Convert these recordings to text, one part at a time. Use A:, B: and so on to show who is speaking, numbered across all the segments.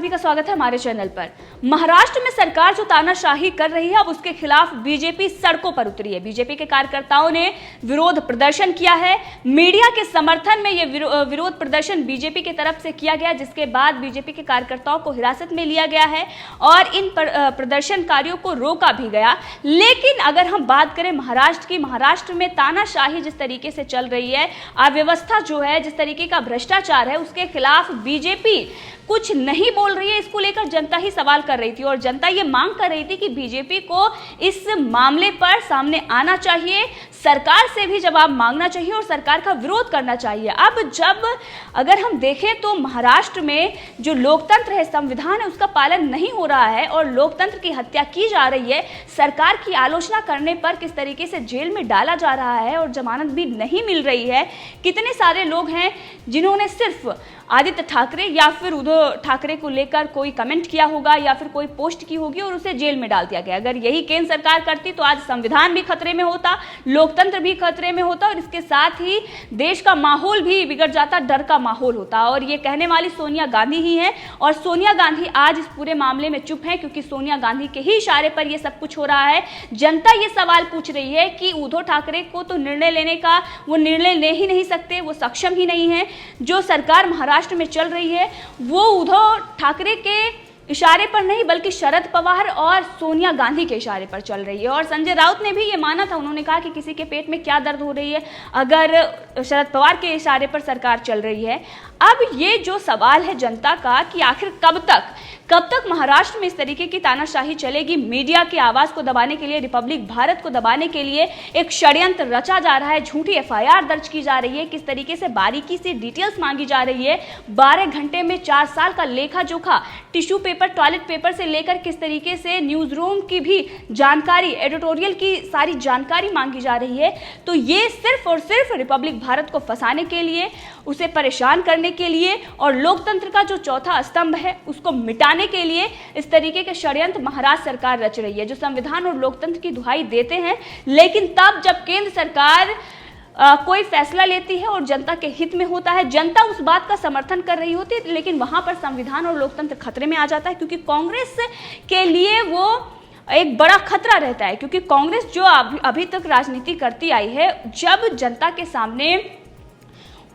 A: सभी का स्वागत है हमारे चैनल पर। महाराष्ट्र में सरकार जो तानाशाही कर रही है, अब उसके खिलाफ बीजेपी सड़कों पर उतरी है। बीजेपी के कार्यकर्ताओं ने विरोध प्रदर्शन किया है। मीडिया के समर्थन में यह विरोध प्रदर्शन बीजेपी की तरफ से किया गया, जिसके बाद बीजेपी के कार्यकर्ताओं को हिरासत में लिया गया है और इन प्रदर्शनकारियों को रोका भी गया। लेकिन अगर हम बात करें महाराष्ट्र की, महाराष्ट्र में तानाशाही जिस तरीके से चल रही है, अव्यवस्था जो है, जिस तरीके का भ्रष्टाचार है, उसके खिलाफ बीजेपी कुछ नहीं बोल रही है। इसको लेकर जनता ही सवाल कर रही थी और जनता ये मांग कर रही थी कि बीजेपी को इस मामले पर सामने आना चाहिए, सरकार से भी जवाब मांगना चाहिए और सरकार का विरोध करना चाहिए। अब जब अगर हम देखें तो महाराष्ट्र में जो लोकतंत्र है, संविधान है, उसका पालन नहीं हो रहा है और लोकतंत्र की हत्या की जा रही है। सरकार की आलोचना करने पर किस तरीके से जेल में डाला जा रहा है और जमानत भी नहीं मिल रही है। कितने सारे लोग हैं जिन्होंने सिर्फ आदित्य ठाकरे या फिर उद्धव ठाकरे को लेकर कोई कमेंट किया होगा या फिर कोई पोस्ट की होगी और उसे जेल में डाल दिया गया। अगर यही केंद्र सरकार करती तो आज संविधान भी खतरे में होता, लोकतंत्र भी खतरे में होता और इसके साथ ही देश का माहौल भी बिगड़ जाता, डर का माहौल होता। और ये कहने वाली सोनिया गांधी ही है और सोनिया गांधी आज इस पूरे मामले में चुप है, क्योंकि सोनिया गांधी के ही इशारे पर यह सब कुछ हो रहा है। जनता ये सवाल पूछ रही है कि उद्धव ठाकरे को तो निर्णय लेने का वो निर्णय ले ही नहीं सकते, वो सक्षम ही नहीं है। जो सरकार महाराष्ट्र में चल रही है वो उद्धव ठाकरे के इशारे पर नहीं बल्कि शरद पवार और सोनिया गांधी के इशारे पर चल रही है। और संजय राउत ने भी ये माना था, उन्होंने कहा कि किसी के पेट में क्या दर्द हो रही है अगर शरद पवार के इशारे पर सरकार चल रही है। अब ये जो सवाल है जनता का कि आखिर कब तक महाराष्ट्र में इस तरीके की तानाशाही चलेगी। मीडिया की आवाज को दबाने के लिए, रिपब्लिक भारत को दबाने के लिए एक षड्यंत्र रचा जा रहा है, झूठी एफआईआर दर्ज की जा रही है, किस तरीके से बारीकी से डिटेल्स मांगी जा रही है। 12 घंटे में 4 साल का लेखा जोखा, टिश्यू पेपर, टॉयलेट पेपर से लेकर किस तरीके से न्यूज रूम की भी जानकारी, एडिटोरियल की सारी जानकारी मांगी जा रही है। तो ये सिर्फ और सिर्फ रिपब्लिक भारत को फंसाने के लिए, उसे परेशान करने के लिए और लोकतंत्र का जो चौथा स्तंभ है उसको मिटाने के लिए इस तरीके के षड्यंत्र महाराष्ट्र सरकार रच रही है, जो संविधान और लोकतंत्र की दुहाई देते हैं। लेकिन तब जब केंद्र सरकार कोई फैसला लेती है और जनता के हित में होता है, जनता उस बात का समर्थन कर रही होती है, लेकिन वहां पर संविधान और लोकतंत्र खतरे में आ जाता है, क्योंकि कांग्रेस के लिए वो एक बड़ा खतरा रहता है। क्योंकि कांग्रेस जो अभी तक राजनीति करती आई है, जब जनता के सामने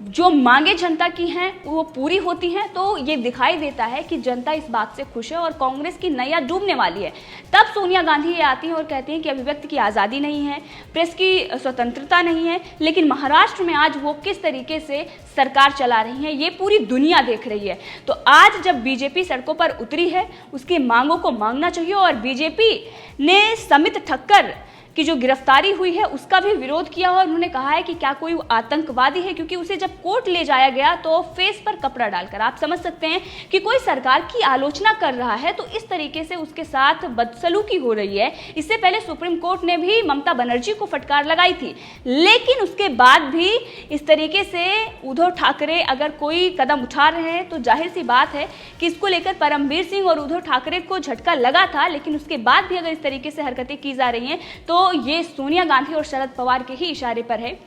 A: जो मांगे जनता की हैं वो पूरी होती हैं तो ये दिखाई देता है कि जनता इस बात से खुश है और कांग्रेस की नैया डूबने वाली है। तब सोनिया गांधी ये आती हैं और कहती हैं कि अभिव्यक्ति की आज़ादी नहीं है, प्रेस की स्वतंत्रता नहीं है। लेकिन महाराष्ट्र में आज वो किस तरीके से सरकार चला रही है ये पूरी दुनिया देख रही है। तो आज जब बीजेपी सड़कों पर उतरी है, उसकी मांगों को मांगना चाहिए। और बीजेपी ने समित ठक्कर की जो गिरफ्तारी हुई है उसका भी विरोध किया और उन्होंने कहा है कि क्या कोई आतंकवादी है, क्योंकि उसे जब कोर्ट ले जाया गया तो फेस पर कपड़ा डालकर, आप समझ सकते हैं कि कोई सरकार की आलोचना कर रहा है तो इस तरीके से उसके साथ बदसलूकी हो रही है। इससे पहले सुप्रीम कोर्ट ने भी ममता बनर्जी को फटकार लगाई थी, लेकिन उसके बाद भी इस तरीके से उद्धव ठाकरे अगर कोई कदम उठा रहे हैं तो जाहिर सी बात है कि इसको लेकर परमवीर सिंह और उद्धव ठाकरे को झटका लगा था। लेकिन उसके बाद भी अगर इस तरीके से हरकतें की जा रही हैं तो ये सोनिया गांधी और शरद पवार के ही इशारे पर है।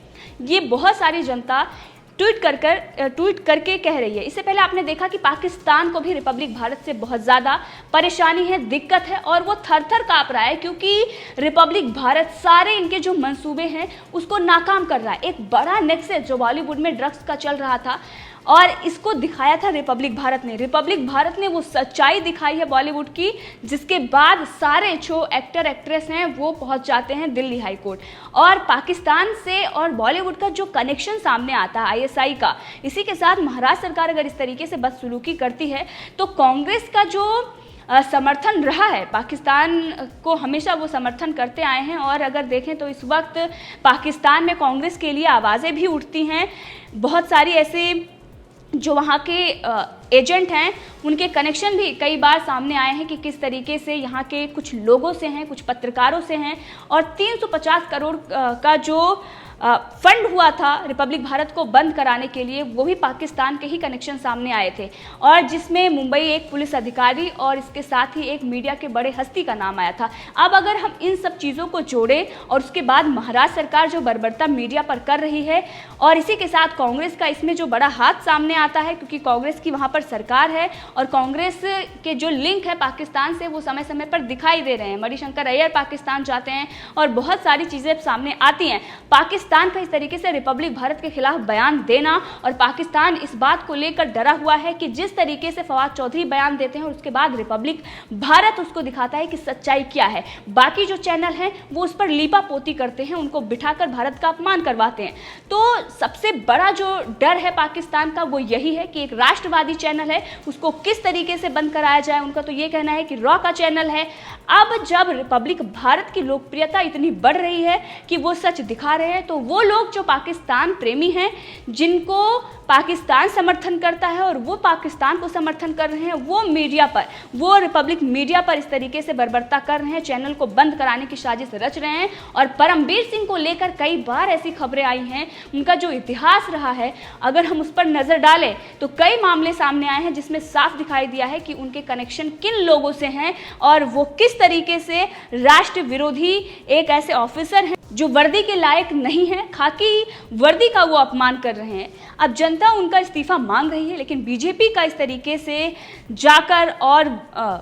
A: ये बहुत सारी जनता ट्वीट करके कह रही है। इससे पहले आपने देखा कि पाकिस्तान को भी रिपब्लिक भारत से बहुत ज़्यादा परेशानी है, दिक्कत है और वो थर-थर काँप रहा है, क्योंकि रिपब्लिक भारत सारे इनके जो मंसूबे हैं उसको नाकाम कर रहा है। एक बड़ा नेक्सस जो बॉलीवुड में ड्रग्स का चल रहा था और इसको दिखाया था रिपब्लिक भारत ने। रिपब्लिक भारत ने वो सच्चाई दिखाई है बॉलीवुड की, जिसके बाद सारे जो एक्टर एक्ट्रेस हैं वो पहुंच जाते हैं दिल्ली हाई कोर्ट। और पाकिस्तान से और बॉलीवुड का जो कनेक्शन सामने आता है आईएसआई का, इसी के साथ महाराष्ट्र सरकार अगर इस तरीके से बदसलूकी करती है तो कांग्रेस का जो समर्थन रहा है, पाकिस्तान को हमेशा वो समर्थन करते आए हैं। और अगर देखें तो इस वक्त पाकिस्तान में कांग्रेस के लिए आवाज़ें भी उठती हैं। बहुत सारी ऐसे जो वहाँ के एजेंट हैं उनके कनेक्शन भी कई बार सामने आए हैं कि किस तरीके से यहाँ के कुछ लोगों से हैं, कुछ पत्रकारों से हैं और 350 करोड़ का जो फंड हुआ था रिपब्लिक भारत को बंद कराने के लिए, वो भी पाकिस्तान के ही कनेक्शन सामने आए थे, और जिसमें मुंबई एक पुलिस अधिकारी और इसके साथ ही एक मीडिया के बड़े हस्ती का नाम आया था। अब अगर हम इन सब चीज़ों को जोड़ें और उसके बाद महाराष्ट्र सरकार जो बर्बरता मीडिया पर कर रही है, और इसी के साथ कांग्रेस का इसमें जो बड़ा हाथ सामने आता है, क्योंकि कांग्रेस की वहाँ पर सरकार है और कांग्रेस के जो लिंक है पाकिस्तान से वो समय समय पर दिखाई दे रहे हैं। मणिशंकर अय्यर पाकिस्तान जाते हैं और बहुत सारी चीज़ें सामने आती हैं। पाकिस्तान का इस तरीके से रिपब्लिक भारत के खिलाफ बयान देना, और पाकिस्तान इस बात को लेकर डरा हुआ है कि जिस तरीके से फवाद चौधरी बयान देते हैं और उसके बाद रिपब्लिक भारत उसको दिखाता है कि सच्चाई क्या है, बाकी जो चैनल हैं वो उस पर लीपा पोती करते हैं, उनको बिठाकर भारत का अपमान करवाते हैं। तो सबसे बड़ा जो डर है पाकिस्तान का वो यही है कि एक राष्ट्रवादी चैनल है उसको किस तरीके से बंद कराया जाए। उनका तो ये कहना है कि रॉ का चैनल है। अब जब रिपब्लिक भारत की लोकप्रियता इतनी बढ़ रही है कि वो सच दिखा रहे हैं, तो वो लोग जो पाकिस्तान प्रेमी हैं, जिनको पाकिस्तान समर्थन करता है और वो पाकिस्तान को समर्थन कर रहे हैं, वो मीडिया पर, वो रिपब्लिक मीडिया पर इस तरीके से बर्बरता कर रहे हैं, चैनल को बंद कराने की साजिश रच रहे हैं। और परमबीर सिंह को लेकर कई बार ऐसी खबरें आई हैं, उनका जो इतिहास रहा है अगर हम उस पर नजर डालें तो कई मामले सामने आए हैं जिसमें साफ दिखाई दिया है कि उनके कनेक्शन किन लोगों से हैं और वो किस तरीके से राष्ट्र विरोधी एक ऐसे ऑफिसर हैं जो वर्दी के लायक नहीं है, खाकी वर्दी का वो अपमान कर रहे हैं। अब जनता उनका इस्तीफा मांग रही है, लेकिन बीजेपी का इस तरीके से जाकर और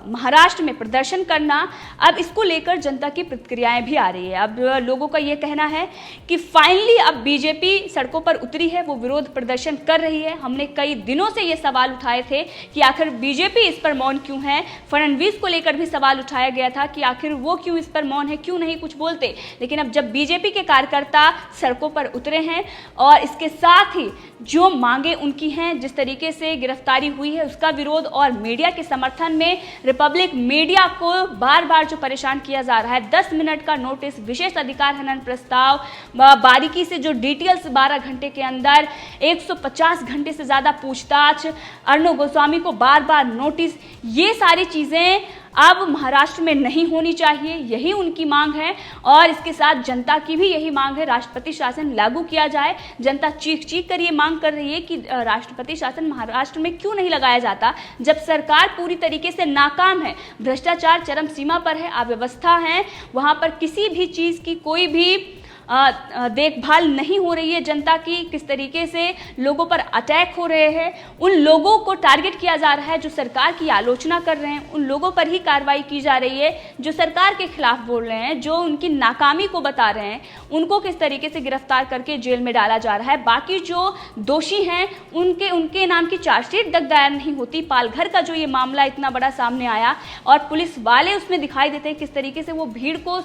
A: महाराष्ट्र में प्रदर्शन करना, अब इसको लेकर जनता की प्रतिक्रियाएं भी आ रही है। अब लोगों का ये कहना है कि फाइनली अब बीजेपी सड़कों पर उतरी है, वो विरोध प्रदर्शन कर रही है। हमने कई दिनों से ये सवाल उठाए थे कि आखिर बीजेपी इस पर मौन क्यों है। फडणवीस को लेकर भी सवाल उठाया गया था कि आखिर वो क्यों इस पर मौन है, क्यों नहीं कुछ बोलते। लेकिन अब जब बीजेपी के कार्यकर्ता सड़कों पर उतरे हैं और इसके साथ ही जो मांगे उनकी हैं, जिस तरीके से गिरफ्तारी हुई है उसका विरोध, और मीडिया के समर्थन में रिपब्लिक मीडिया को बार बार जो परेशान किया जा रहा है, 10 मिनट का नोटिस, विशेष अधिकार हनन प्रस्ताव, बारीकी से जो डिटेल्स 12 घंटे के अंदर 150 घंटे से ज़्यादा पूछताछ, अर्णव गोस्वामी को बार बार नोटिस, ये सारी चीज़ें अब महाराष्ट्र में नहीं होनी चाहिए, यही उनकी मांग है। और इसके साथ जनता की भी यही मांग है, राष्ट्रपति शासन लागू किया जाए। जनता चीख चीख कर ये मांग कर रही है कि राष्ट्रपति शासन महाराष्ट्र में क्यों नहीं लगाया जाता, जब सरकार पूरी तरीके से नाकाम है, भ्रष्टाचार चरम सीमा पर है, अव्यवस्था है, वहाँ पर किसी भी चीज़ की कोई भी देखभाल नहीं हो रही है जनता की, किस तरीके से लोगों पर अटैक हो रहे हैं, उन लोगों को टारगेट किया जा रहा है जो सरकार की आलोचना कर रहे हैं, उन लोगों पर ही कार्रवाई की जा रही है जो सरकार के खिलाफ बोल रहे हैं, जो उनकी नाकामी को बता रहे हैं, उनको किस तरीके से गिरफ्तार करके जेल में डाला जा रहा है। बाकी जो दोषी हैं उनके नाम की चार्जशीट तक दायर नहीं होती। पालघर का जो ये मामला इतना बड़ा सामने आया और पुलिस वाले उसमें दिखाई देते हैं किस तरीके से वो भीड़ को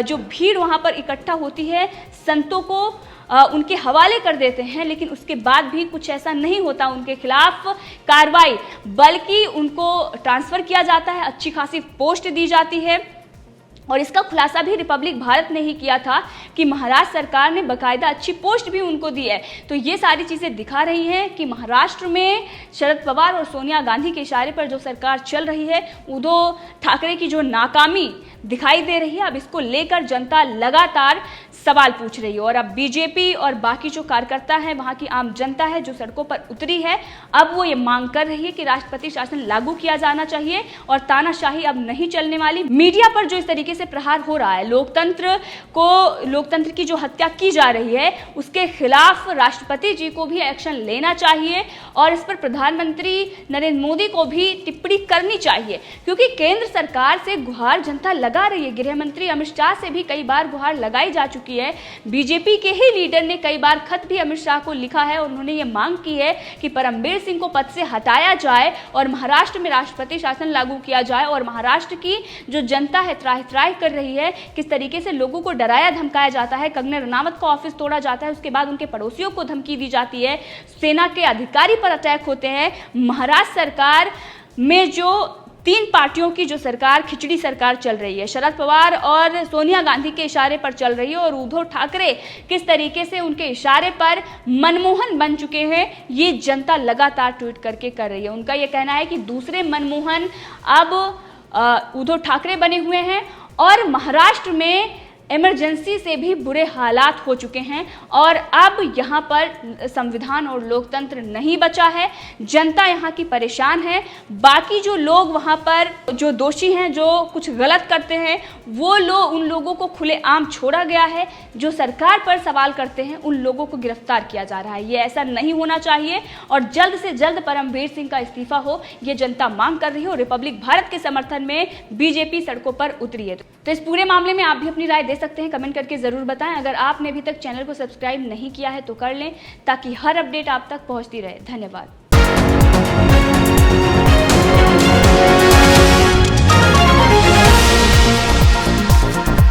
A: जो भीड़ वहाँ पर इकट्ठा होती है, संतों को उनके हवाले कर देते हैं, लेकिन उसके बाद भी कुछ ऐसा नहीं होता उनके खिलाफ कार्रवाई, बल्कि उनको ट्रांसफर किया जाता है, अच्छी खासी पोस्ट दी जाती है। और इसका खुलासा भी रिपब्लिक भारत ने ही किया था कि महाराष्ट्र सरकार ने बाकायदा अच्छी पोस्ट भी उनको दी है। तो ये सारी चीज़ें दिखा रही हैं कि महाराष्ट्र में शरद पवार और सोनिया गांधी के इशारे पर जो सरकार चल रही है, उद्धव ठाकरे की जो नाकामी दिखाई दे रही है, अब इसको लेकर जनता लगातार सवाल पूछ रही है। और अब बीजेपी और बाकी जो कार्यकर्ता हैं, वहाँ की आम जनता है जो सड़कों पर उतरी है, अब वो ये मांग कर रही है कि राष्ट्रपति शासन लागू किया जाना चाहिए और तानाशाही अब नहीं चलने वाली। मीडिया पर जो इस तरीके से प्रहार हो रहा है, लोकतंत्र की जो हत्या की जा रही है, उसके खिलाफ राष्ट्रपति जी को भी एक्शन लेना चाहिए और इस पर प्रधानमंत्री नरेंद्र मोदी को भी टिप्पणी करनी चाहिए, क्योंकि केंद्र सरकार से गुहार जनता लगा रही है। गृह मंत्री अमित शाह से भी कई बार गुहार लगाई जा चुकी है। बीजेपी के ही लीडर ने कई बार खत भी अमित शाह को लिखा है और उन्होंने ये मांग की है कि परमबीर सिंह को पद से हटाया जाए और महाराष्ट्र में राष्ट्रपति शासन लागू किया जाए। और महाराष्ट्र की जो जनता है त्राहि कर रही है, किस तरीके से लोगों को डराया धमकाया जाता है, कंगना रनावत का ऑफिस तोड़ा जाता है, उसके बाद उनके पड़ोसियों को धमकी दी जाती है, सेना के अधिकारी पर अटैक होते हैं। महाराष्ट्र सरकार में जो 3 पार्टियों की जो सरकार, खिचड़ी सरकार चल रही है, शरद पवार और सोनिया गांधी के इशारे पर चल रही है, और उद्धव ठाकरे किस तरीके से उनके इशारे पर मनमोहन बन चुके हैं, ये जनता लगातार ट्वीट करके कर रही है। उनका ये कहना है कि दूसरे मनमोहन अब उद्धव ठाकरे बने हुए हैं और महाराष्ट्र में इमरजेंसी से भी बुरे हालात हो चुके हैं और अब यहाँ पर संविधान और लोकतंत्र नहीं बचा है। जनता यहाँ की परेशान है। बाकी जो लोग वहाँ पर जो दोषी हैं, जो कुछ गलत करते हैं, वो लोग, उन लोगों को खुलेआम छोड़ा गया है। जो सरकार पर सवाल करते हैं उन लोगों को गिरफ्तार किया जा रहा है। ये ऐसा नहीं होना चाहिए और जल्द से जल्द परमवीर सिंह का इस्तीफा हो, ये जनता मांग कर रही है और रिपब्लिक भारत के समर्थन में बीजेपी सड़कों पर उतरी है। तो इस पूरे मामले में आप भी अपनी राय दे सकते हैं, कमेंट करके जरूर बताएं। अगर आपने अभी तक चैनल को सब्सक्राइब नहीं किया है तो कर लें ताकि हर अपडेट आप तक पहुंचती रहे। धन्यवाद।